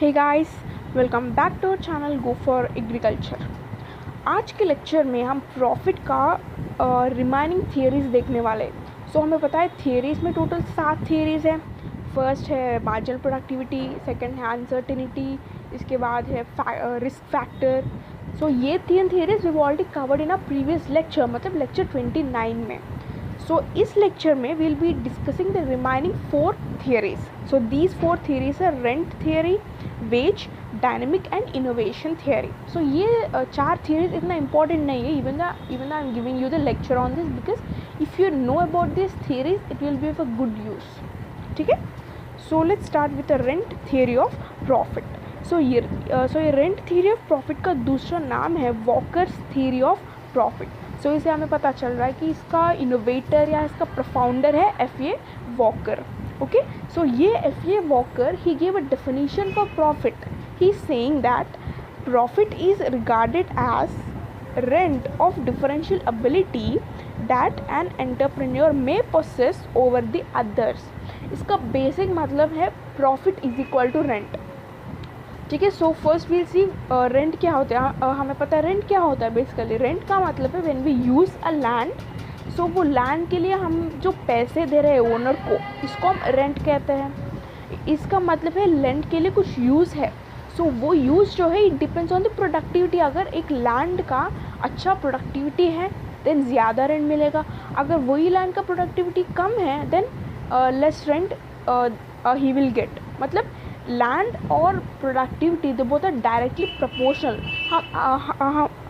Hey guys, welcome back to our channel go for agriculture. आज के lecture में हम प्रॉफिट का रिमाइनिंग थियरीज देखने वाले। हमें पता है थियरीज में टोटल 7 थियरीज हैं। फर्स्ट है मार्जिनल प्रोडक्टिविटी, सेकंड है अनसर्टेनिटी, इसके बाद है रिस्क फैक्टर। ये 3 theories we already covered in a previous lecture, मतलब लेक्चर 29 में। इस लेक्चर में will be discussing the remaining 4 theories. These 4 theories है rent theory, wage, dynamic and innovation theory. ये 4 थियरीज इतना इंपॉर्टेंट नहीं है, even I am giving you the lecture on this because if you know about this theories it will be of a good use. ठीक है, let's start with the rent theory of profit. ये rent theory of profit का दूसरा नाम है walkers theory of profit. इसे हमें पता चल रहा है कि इसका इनोवेटर या इसका प्रोफाउंडर है एफ.ए. वॉकर। ओके, ये F A. Walker he gave a definition for profit. He is saying that profit is regarded as rent of differential ability that an entrepreneur may possess over the others. इसका basic मतलब है profit is equal to rent. ठीक है, first we'll सी rent क्या होता है। हमें पता है रेंट क्या होता है। बेसिकली रेंट का मतलब है when we use a land, वो लैंड के लिए हम जो पैसे दे रहे हैं ओनर को, इसको हम रेंट कहते हैं। इसका मतलब है लैंड के लिए कुछ यूज़ है। वो यूज़ जो है it depends on the productivity. अगर एक लैंड का अच्छा प्रोडक्टिविटी है देन ज़्यादा रेंट मिलेगा। अगर वही लैंड का प्रोडक्टिविटी कम है then less rent he will gate. मतलब लैंड और प्रोडक्टिविटी दो बोथ आर डायरेक्टली प्रोपोर्शनल।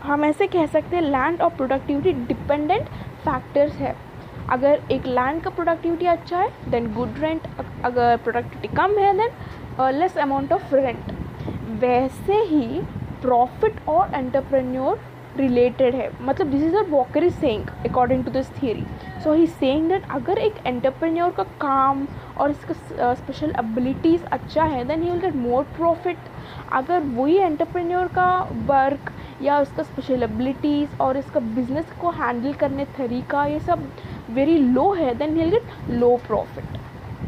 हम ऐसे कह सकते हैं लैंड और प्रोडक्टिविटी डिपेंडेंट फैक्टर्स है। अगर एक लैंड का प्रोडक्टिविटी अच्छा है देन गुड रेंट, अगर प्रोडक्टिविटी कम है then less amount of rent. वैसे ही प्रॉफिट और एंटरप्रेन्योर रिलेटेड है। मतलब this is what Walker is saying according to this theory. He is saying that अगर एक एंटरप्रेन्योर का काम और इसका स्पेशल एबिलिटीज़ अच्छा है then he will get more profit. अगर वही एंटरप्रेन्योर का वर्क या उसका स्पेशल एबिलिटीज़ और इसका बिजनेस को हैंडल करने तरीका ये सब वेरी लो है then he will get low profit.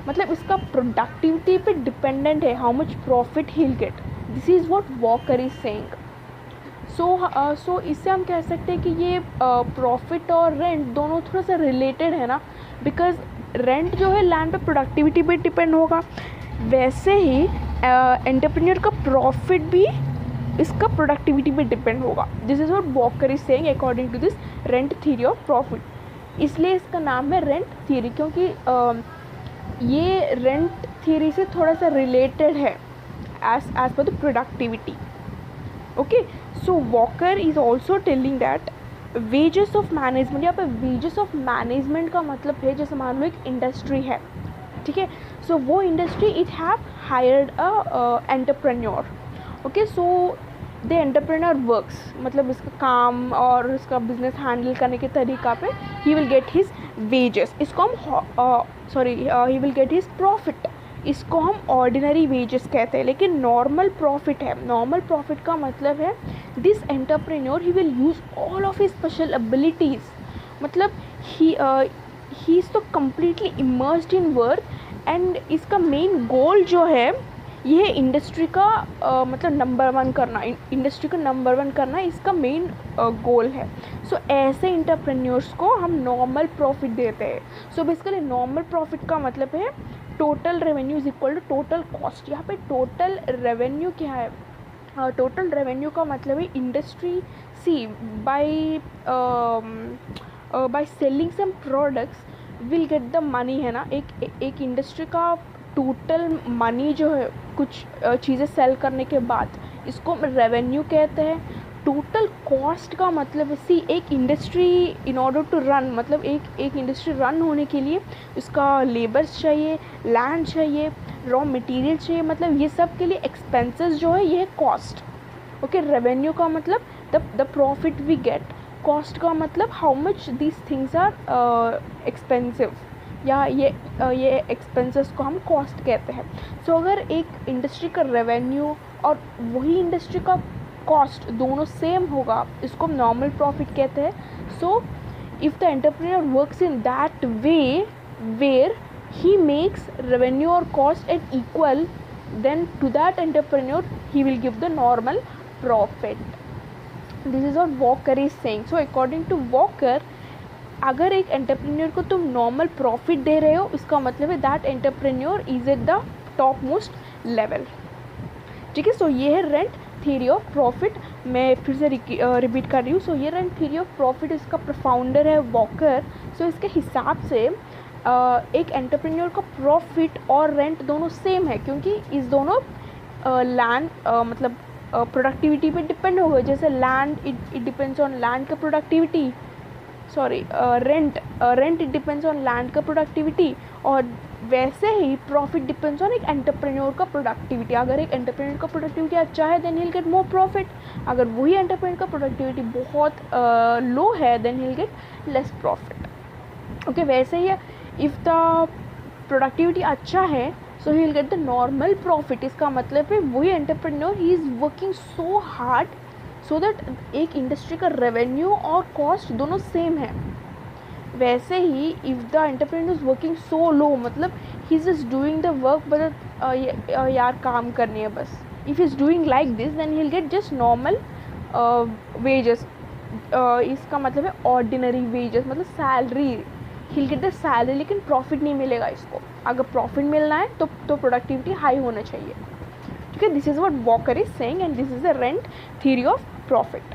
मतलब इसका प्रोडक्टिविटी पे डिपेंडेंट है how much profit he will get. This is what Walker is saying. इससे हम कह सकते हैं कि ये प्रॉफिट और रेंट दोनों थोड़ा सा रिलेटेड है ना, बिकॉज रेंट जो है लैंड पे प्रोडक्टिविटी पे डिपेंड होगा, वैसे ही एंटरप्रेन्योर का प्रॉफिट भी इसका प्रोडक्टिविटी पे डिपेंड होगा। This is what Walker is saying according to this rent theory of profit. इसलिए इसका नाम है रेंट थ्योरी, क्योंकि ये रेंट थ्योरी से थोड़ा सा रिलेटेड है as per the productivity. Okay, Walker is also telling that wages of management, यहाँ पे वेजेस ऑफ मैनेजमेंट का मतलब है जैसे मान लो एक इंडस्ट्री है, ठीक है, वो industry it have hired a entrepreneur. Okay, the entrepreneur works, मतलब इसका काम और इसका बिजनेस हैंडल करने के तरीका पे ही विल गेट हिज वेजेस। इसको हम ही विल गेट हिज प्रॉफिट, इसको हम ऑर्डिनरी वेजेस कहते हैं। लेकिन नॉर्मल प्रॉफिट है, नॉर्मल प्रॉफिट का मतलब है this entrepreneur he will use all of his special abilities. मतलब ही इज़ तो completely immersed in work and इसका मेन गोल जो है ये इंडस्ट्री का मतलब नंबर 1 करना, इंडस्ट्री का नंबर 1 करना इसका मेन गोल है। ऐसे एंटरप्रेन्योर्स को हम नॉर्मल प्रॉफिट देते हैं। बेसिकली नॉर्मल प्रॉफिट का मतलब है total revenue is equal to total cost. यहाँ पे टोटल रेवेन्यू क्या है? टोटल रेवेन्यू का मतलब है industry see by selling some products will get the money, है ना। एक इंडस्ट्री का टोटल मनी जो है कुछ चीज़ें सेल करने के बाद इसको हम रेवेन्यू कहते हैं। टोटल कॉस्ट का मतलब सी एक industry in order to run, मतलब एक इंडस्ट्री रन होने के लिए उसका लेबर्स चाहिए, लैंड चाहिए, रॉ मटेरियल चाहिए, मतलब ये सब के लिए एक्सपेंसेस जो है ये है कॉस्ट। ओके, रेवेन्यू का मतलब the profit we get, cost का मतलब how much these things are expensive, या ये एक्सपेंसेस को हम कॉस्ट कहते हैं। अगर एक इंडस्ट्री का रेवेन्यू और वही इंडस्ट्री का कॉस्ट दोनों सेम होगा इसको हम नॉर्मल प्रॉफिट कहते हैं। If the entrepreneur works in that way where he makes revenue और cost at equal then to that entrepreneur he will give the normal profit. This is what Walker is saying. So according to Walker, अगर एक entrepreneur को तुम normal profit दे रहे हो, इसका मतलब है that entrepreneur is at the top most level. ठीक है. सो ये है रेंट थ्योरी ऑफ प्रॉफिट. मैं फिर से रिपीट कर रही हूँ. सो ये रेंट थ्योरी ऑफ प्रॉफिट, इसका प्रोफाउंडर है वॉकर. सो इसके हिसाब से एक एंटरप्रेन्योर का प्रॉफिट और रेंट दोनों सेम है, क्योंकि इस दोनों लैंड मतलब प्रोडक्टिविटी पे डिपेंड हो गए. जैसे land it depends on land का productivity, sorry rent it depends on land का प्रोडक्टिविटी, और वैसे ही प्रॉफिट डिपेंड्स ऑन एक एंटरप्रेन्योर का प्रोडक्टिविटी. अगर एक एंटरप्रेन्योर का प्रोडक्टिविटी अच्छा है then he will get more profit. अगर वही एंटरप्रेन्योर का प्रोडक्टिविटी बहुत लो है then he will get less profit. Okay. वैसे ही इफ़ द प्रोडक्टिविटी अच्छा है so he will get the normal profit. इसका मतलब है वही entrepreneur he is working so hard so that एक इंडस्ट्री का रेवेन्यू और कॉस्ट दोनों सेम है. वैसे ही if the entrepreneur is working so low, मतलब he is just doing the work but यार काम करनी है बस. If is doing like this then he will get just normal wages. इसका मतलब है ऑर्डिनरी वेजेस, मतलब salary. He will get the salary लेकिन प्रॉफिट नहीं मिलेगा इसको. अगर प्रॉफिट मिलना है तो प्रोडक्टिविटी हाई होना चाहिए. ठीक है. This is what Walker is saying and this is the rent theory of profit.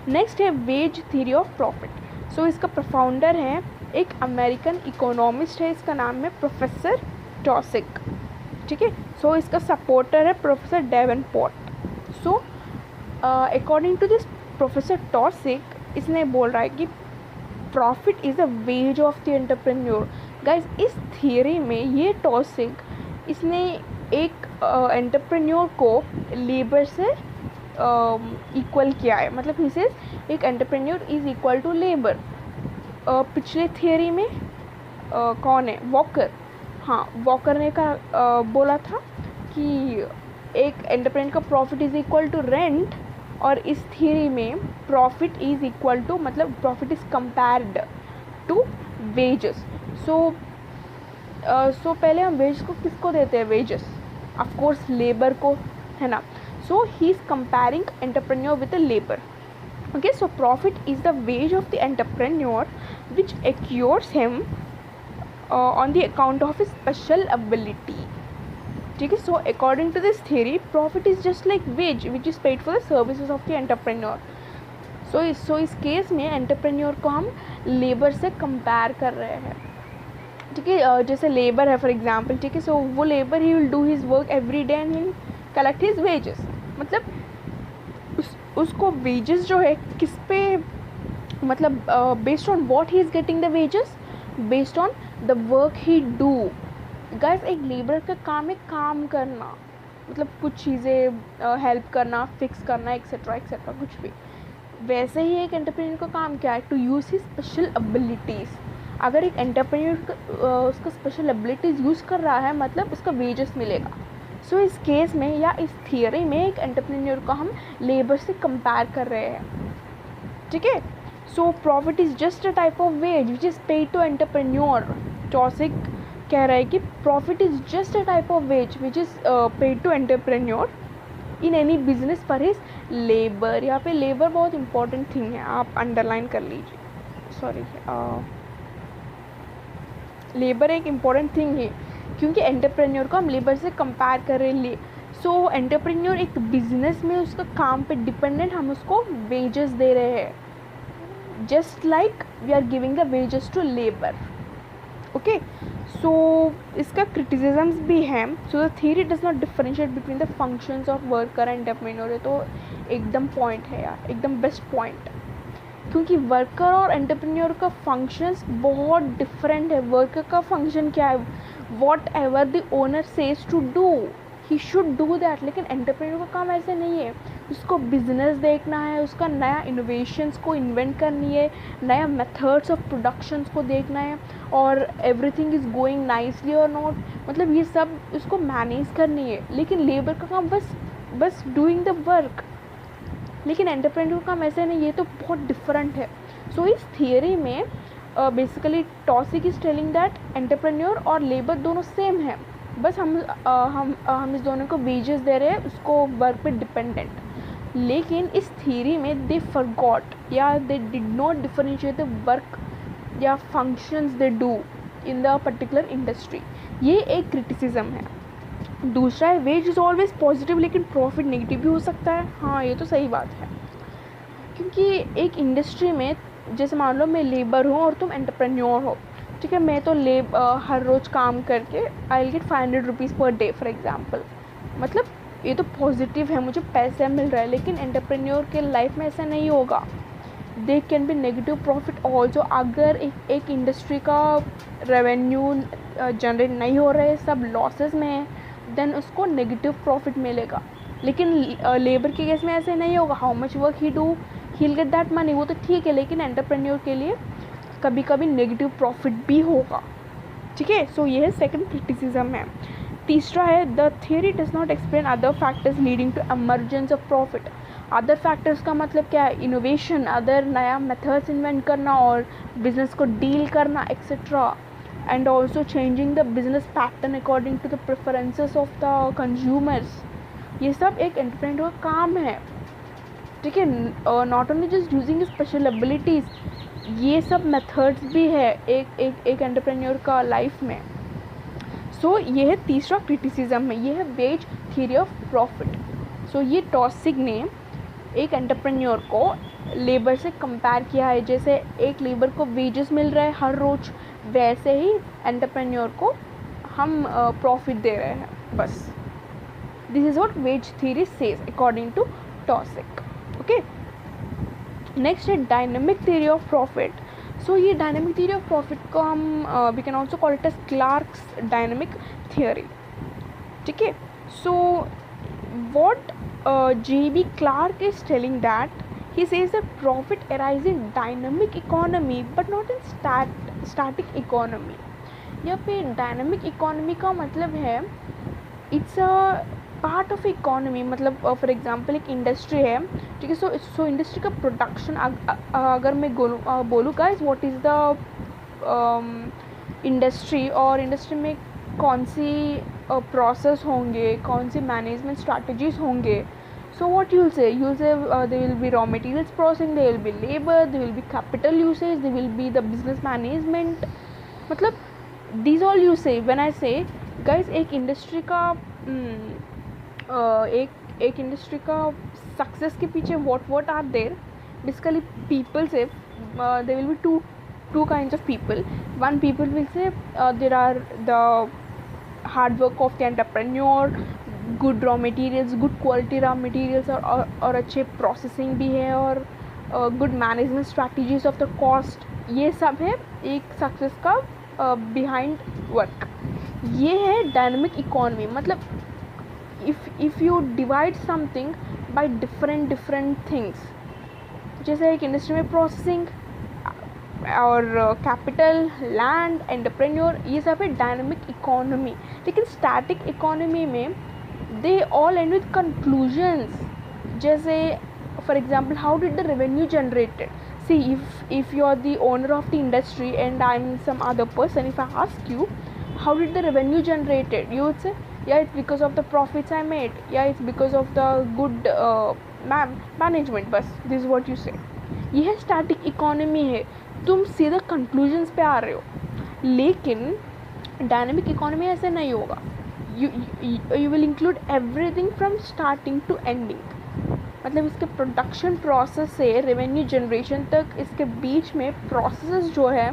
Next है veg theory of profit. So इसका प्रोफाउंडर है एक अमेरिकन इकोनॉमिस्ट है, इसका नाम है प्रोफेसर टॉसिक. ठीक है. सो इसका सपोर्टर है professor Davenport. So according to this professor Taussig, इसने बोल रहा है कि profit is a wage of the entrepreneur. Guys इस थियरी में ये टॉसिक इसने एक एंटरप्रेन्योर को लेबर से इक्वल किया है. मतलब ही सेज एक entrepreneur is equal to labour. पिछले थियरी में कौन है? वॉकर. हाँ, वॉकर ने बोला था कि एक एंटरप्रेन्योर का profit is equal to rent, और इस थियरी में प्रॉफिट इज़ इक्वल टू, मतलब profit is compared to wages. So पहले हम वेज को किसको देते हैं? वेजेस ऑफ कोर्स लेबर को, है ना. So he is comparing entrepreneur with a labor. Okay, so profit is the wage of the entrepreneur which accrues him on the account of his special ability. ठीक है. So according to this theory, profit is just like wage which is paid for the services of the entrepreneur. So इस case में entrepreneur को हम labour से compare कर रहे हैं. ठीक है. जैसे लेबर है फॉर एग्जाम्पल. ठीक है. सो वो labour he will do his work every day and he will collect his wages. मतलब उसको वेजेस जो है किस पे, मतलब based on what he is getting the wages, based on the work he do. Guys एक लेबर का काम है काम करना, मतलब कुछ चीज़ें हेल्प करना, फिक्स करना, एक्सेट्रा एक्सेट्रा कुछ भी. वैसे ही एक एंटरप्रेन्योर का काम क्या है? To use his special abilities. अगर एक एंटरप्रेन्योर उसका स्पेशल एबिलिटीज़ यूज़ कर रहा है मतलब उसका वेजेस मिलेगा. सो इस केस में या इस थियरी में एक एंटरप्रेन्योर को हम लेबर से कंपेयर कर रहे हैं. ठीक है. So profit is just a type of wage which is paid to entrepreneur. Taussig कह रहा है कि profit is just a type of wage which is paid to entrepreneur in any business for his labour. यहाँ पे labour बहुत important thing है, आप underline कर लीजिए. सॉरी, लेबर एक इम्पॉर्टेंट थिंग है क्योंकि एंटरप्रेन्योर को हम लेबर से कंपेयर कर रहे हैं. सो एंटरप्रेन्योर एक बिजनेस में उसका काम पे डिपेंडेंट, हम उसको वेजेस दे रहे हैं, just like we are giving the wages to labour. Okay. So इसका क्रिटिसिजम्स भी हैं. So the theory does not differentiate between the functions of worker and entrepreneur. तो एकदम पॉइंट है यार, एकदम बेस्ट पॉइंट, क्योंकि वर्कर और एंटरप्रेन्योर का फंक्शंस बहुत डिफरेंट है. वर्कर का फंक्शन क्या है? Whatever the owner says to do he should do that. लेकिन एंटरप्रेन्योर का काम ऐसे नहीं है. उसको बिजनेस देखना है, उसका नया इनोवेशंस को इन्वेंट करनी है, नया मेथड्स ऑफ प्रोडक्शंस को देखना है, और एवरीथिंग इज़ गोइंग नाइसली और नॉट, मतलब ये सब उसको मैनेज करनी है. लेकिन लेबर का काम बस डूइंग द वर्क. लेकिन एंटरप्रेन्योर का काम ऐसे नहीं, ये तो बहुत डिफरेंट है. सो इस थियरी में basically Taussig is telling that entrepreneur और लेबर दोनों सेम है. बस हम इस दोनों को वेजेस दे रहे हैं, उसको वर्क पे डिपेंडेंट। लेकिन इस थ्योरी में दे फॉरगॉट या they did not differentiate the work या functions they do in the particular industry. ये एक क्रिटिसिज्म है। दूसरा है वेज इज़ ऑलवेज पॉजिटिव लेकिन प्रॉफिट नेगेटिव भी हो सकता है। हाँ, ये तो सही बात है, क्योंकि एक इंडस्ट्री में जैसे मान लो मैं लेबर हूँ और तुम एंटरप्रेन्योर हो, ठीक है। मैं तो हर रोज़ काम करके I will get 500 rupees per day for example, मतलब ये तो पॉजिटिव है, मुझे पैसे मिल रहा है। लेकिन एंटरप्रेन्योर के लाइफ में ऐसा नहीं होगा, they can be negative profit also. अगर एक इंडस्ट्री का रेवेन्यू जनरेट नहीं हो रहे, सब लॉसेस में है, देन उसको नेगेटिव प्रॉफिट मिलेगा। लेकिन लेबर के केस में ऐसे नहीं होगा, how much work he do he will get that money, वो तो ठीक है। लेकिन एंटरप्रेन्योर के लिए कभी कभी नेगेटिव प्रॉफिट भी होगा, ठीक है। सो ये है सेकंड क्रिटिसिज्म है। तीसरा है the theory does not explain other factors leading to emergence of profit. Other factors का मतलब क्या है? इनोवेशन, अदर नया मेथड्स इन्वेंट करना और बिजनेस को डील करना etcetera, and also changing the business pattern according to the preferences of the consumers. ये सब एक एंटरप्रेन्योर का काम है, ठीक है। Not only just using special abilities, ये सब मेथड्स भी है एक एंटरप्रेन्योर का लाइफ में। सो ये है तीसरा क्रिटिसिज्म है, ये है veg theory of profit. So ये टॉसिक ने एक एंटरप्रेन्योर को लेबर से कंपेयर किया है। जैसे एक लेबर को वेजेस मिल रहा है हर रोज़, वैसे ही एंटरप्रेन्योर को हम प्रॉफिट दे रहे हैं, बस। This is what wage theory says according to Taussig, okay. Next है dynamic theory of profit. So ये डायनेमिक थ्योरी ऑफ प्रॉफिट को हम we can also call it as Clark's dynamic theory, ठीक है। सो what J.B. Clark is telling that he says that profit arises in dynamic economy but not in static economy। यहाँ पे dynamic economy का मतलब है it's a part of economy। मतलब for example एक industry है, ठीक है। सो इंडस्ट्री का प्रोडक्शन अगर मैं बोलूँ guys what is the industry, और इंडस्ट्री में कौन सी प्रोसेस होंगे, कौन सी मैनेजमेंट स्ट्रैटेजीज होंगे। So what you will say they will be raw materials processing, they will be labour, they will be capital usage, they will be the business management. मतलब these all you से when I से guys एक industry का एक industry का success के पीछे what are there basically people से there will be two kinds of people। One people will say there are the hard work of the entrepreneur, good raw materials, good quality raw materials, और अच्छे processing भी है, और good management strategies of the cost। ये सब है एक success का behind work। ये है डायनेमिक इकोनॉमी। मतलब if you divide something by different things, जैसे एक इंडस्ट्री में प्रोसेसिंग और कैपिटल, लैंड, एंटरप्रेन्योर, ये सब है डायनेमिक इकोनॉमी। लेकिन स्टैटिक इकोनॉमी में they all end with conclusions. जैसे for example how did the revenue generated. See if you are the owner of the industry and I'm some other person, if I ask you how did the revenue generated, you would say yeah it's because of the profits I made, yeah it's because of the good management, बस this is what you say। ये है static economy है, तुम सीधा conclusions पे आ रहे हो। लेकिन डायनेमिक इकोनॉमी ऐसे नहीं होगा, you will include everything from starting to ending. मतलब इसके प्रोडक्शन प्रोसेस से रेवेन्यू जनरेशन तक, इसके बीच में प्रोसेस जो है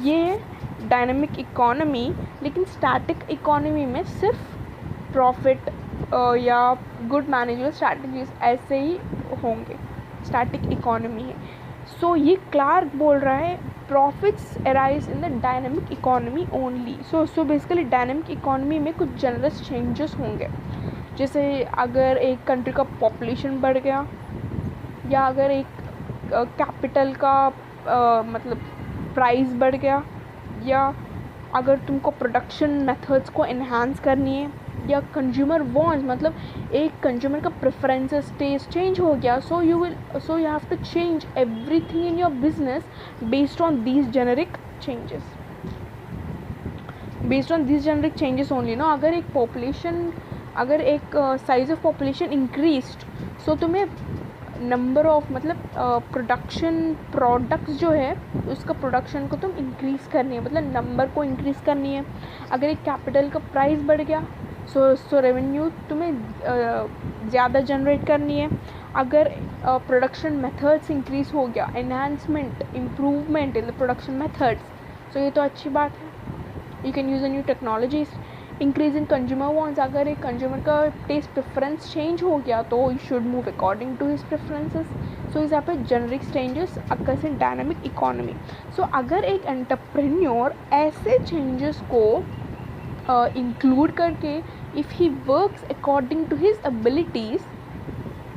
ये डायनेमिक इकोनॉमी। लेकिन स्टैटिक इकोनॉमी में सिर्फ प्रॉफिट या गुड मैनेजमेंट स्ट्रैटेजीज ऐसे ही होंगे, स्टैटिक इकोनॉमी है। सो ये क्लार्क बोल रहा है profits arise in the dynamic economy only. So basically dynamic economy में कुछ जनरस चेंजेस होंगे। जैसे अगर एक कंट्री का पॉपुलेशन बढ़ गया, या अगर एक कैपिटल का मतलब प्राइस बढ़ गया, या अगर तुमको प्रोडक्शन मेथड्स को एनहांस करनी है, या कंज्यूमर वांट्स, मतलब एक कंज्यूमर का प्रेफरेंसेस टेस्ट चेंज हो गया। So you have to change everything in your business based on these generic changes. Based on this generic changes only ना, अगर एक size of population increased, so तुम्हें number of मतलब production products जो है उसका प्रोडक्शन को तुम इंक्रीज़ करनी है, मतलब नंबर को इंक्रीज़ करनी है। अगर एक कैपिटल का प्राइस बढ़ गया, सो रेवेन्यू तुम्हें ज़्यादा जनरेट करनी है। अगर प्रोडक्शन मेथड्स इंक्रीज़ हो गया, enhancement improvement in the production methods, so ये तो अच्छी बात है। You can use a new technologies. Increase in consumer wants, अगर एक कंज्यूमर का टेस्ट प्रेफरेंस चेंज हो गया तो you should move according to his preferences. So इस यहाँ पे generic changes occurs in dynamic economy. So अगर एक एंटरप्रेन्योर ऐसे चेंजेस को इंक्लूड करके if he works according to his abilities,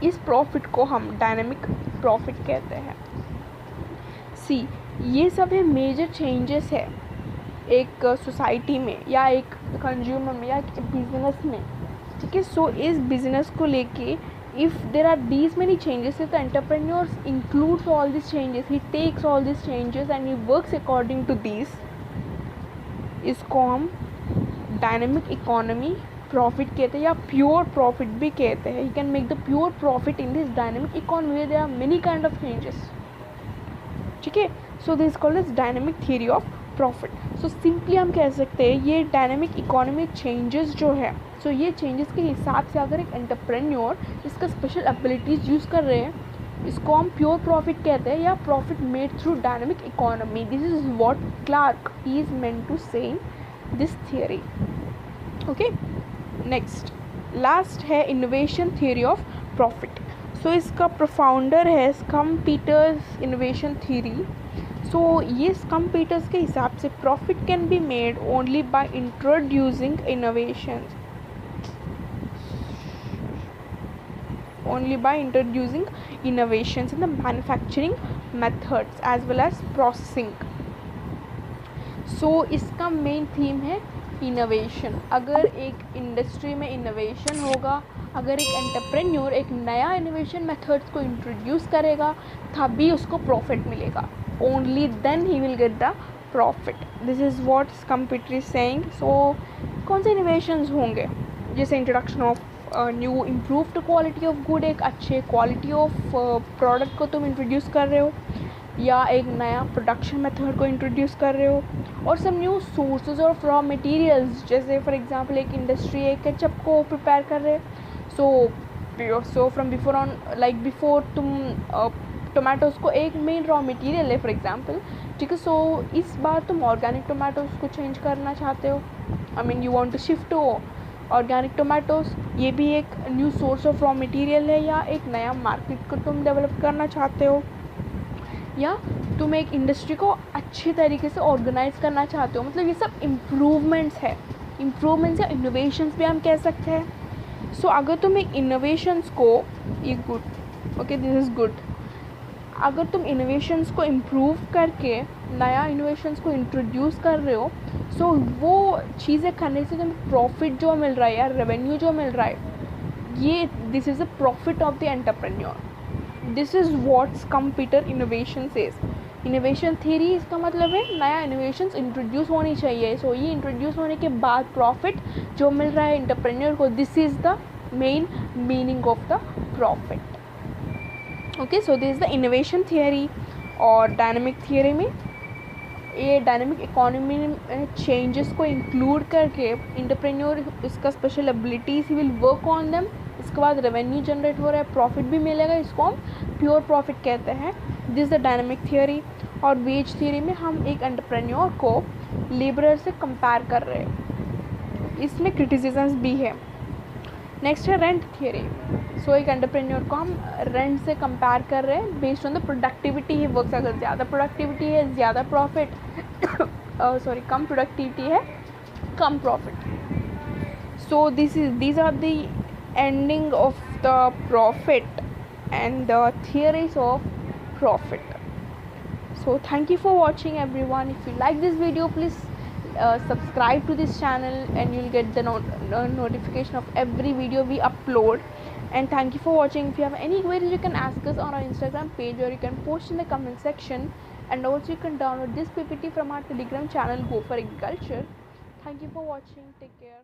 इस प्रॉफिट को हम डायनामिक प्रॉफिट कहते हैं। सी, ये सब है मेजर चेंजेस है एक सोसाइटी में या एक कंज्यूमर में या एक बिजनेस में, ठीक है। सो इस बिजनेस को लेके if there are these many changes, the entrepreneurs includes all this changes, he takes all this changes and he works according to this, इसको हम डायनेमिक इकोनॉमी प्रॉफिट कहते हैं या प्योर प्रॉफिट भी कहते हैं। He can make the pure profit in this dynamic economy, there are many kind of changes, ठीक है। So this called is dynamic theory of profit. So simply हम कह सकते हैं ये डायनेमिक इकोनॉमिक चेंजेस जो है, सो ये चेंजेस के हिसाब से अगर एक एंटरप्रेन्योर इसका स्पेशल एबिलिटीज़ यूज़ कर रहे हैं, इसको हम प्योर प्रॉफिट कहते हैं या profit made through dynamic economy. This is what Clark is meant to say in this theory. Okay, next last है innovation theory of profit. So इसका प्रोफाउंडर है स्कम्पीटर्स इनोवेशन थ्योरी। सो ये स्कम्पीटर्स के हिसाब से profit can be made only by introducing innovation, only by introducing innovations in the manufacturing methods as well as processing. So इसका main theme है innovation. अगर एक इंडस्ट्री में इनोवेशन होगा, अगर एक एंटरप्रेन्योर एक नया इनोवेशन मेथड्स को इंट्रोड्यूस करेगा, तभी उसको प्रॉफिट मिलेगा। Only then he will get the profit. This is what Schumpeter is saying. So कौन से इनोवेशंस होंगे, जैसे introduction of new improved quality of good, एक अच्छे क्वालिटी ऑफ प्रोडक्ट को तुम इंट्रोड्यूस कर रहे हो, या एक नया प्रोडक्शन मेथड को इंट्रोड्यूस कर रहे हो, और some new sources of raw materials, जैसे फॉर एग्जांपल एक इंडस्ट्री एक केचप को प्रिपेयर कर रहे हैं। So from before on like before तुम टोमेटोज़ को एक मेन रॉ मटेरियल है फॉर एग्जांपल, ठीक है। सो इस बार तुम ऑर्गेनिक टोमेटोज़ को चेंज करना चाहते हो, I mean you want to shift to organic tomatoes. ये भी एक new source of raw material है, या एक नया मार्केट को तुम डेवलप करना चाहते हो, या तुम एक इंडस्ट्री को अच्छे तरीके से ऑर्गेनाइज करना चाहते हो। मतलब ये सब इम्प्रूवमेंट्स है, इम्प्रूवमेंट्स या इनोवेशंस भी हम कह सकते हैं। सो अगर तुम एक इनोवेशंस को, ये good, okay this is good, अगर तुम इनोवेशंस को इम्प्रूव करके नया इनोवेशंस को इंट्रोड्यूस कर रहे हो, सो वो चीज़ें करने से तुम्हें प्रॉफिट जो मिल रहा है या रेवेन्यू जो मिल रहा है, ये this is a profit of the entrepreneur. This is what Schumpeter innovation says. Innovation theory इसका मतलब है नया इनोवेशंस इंट्रोड्यूस होनी चाहिए। सो ये इंट्रोड्यूस होने के बाद प्रॉफिट जो मिल रहा है एंटरप्रेन्योर को, this is the main meaning of the profit. Okay, so this is the innovation theory. और डायनेमिक थियरी में ये डायनेमिक इकोनॉमी में चेंजेस को इंक्लूड करके एंटरप्रेन्योर इसका special abilities he will work on them, इसके बाद रेवेन्यू जनरेट हो रहा है, प्रॉफिट भी मिलेगा, इसको हम प्योर प्रॉफिट कहते हैं। This the dynamic theory. और वेज थियरी में हम एक एंटरप्रेन्योर को लेबरर से कंपेयर कर रहे हैं, इसमें क्रिटिसिज्म्स भी है। नेक्स्ट है रेंट थियरी। सो एक एंटरप्रेन्योर को हम रेंट से कंपेयर कर रहे हैं based on the productivity he works. अगर ज़्यादा प्रोडक्टिविटी है ज़्यादा प्रॉफिट, सॉरी कम प्रोडक्टिविटी है कम profit. So these are the ending of the profit and the theories of profit. So thank you for watching everyone. If you like this video, please subscribe to this channel and you'll get the notification of every video we upload. And thank you for watching. If you have any queries, you can ask us on our Instagram page, or you can post in the comment section. And also you can download this PPT from our Telegram channel, Go for Agriculture. Thank you for watching, take care.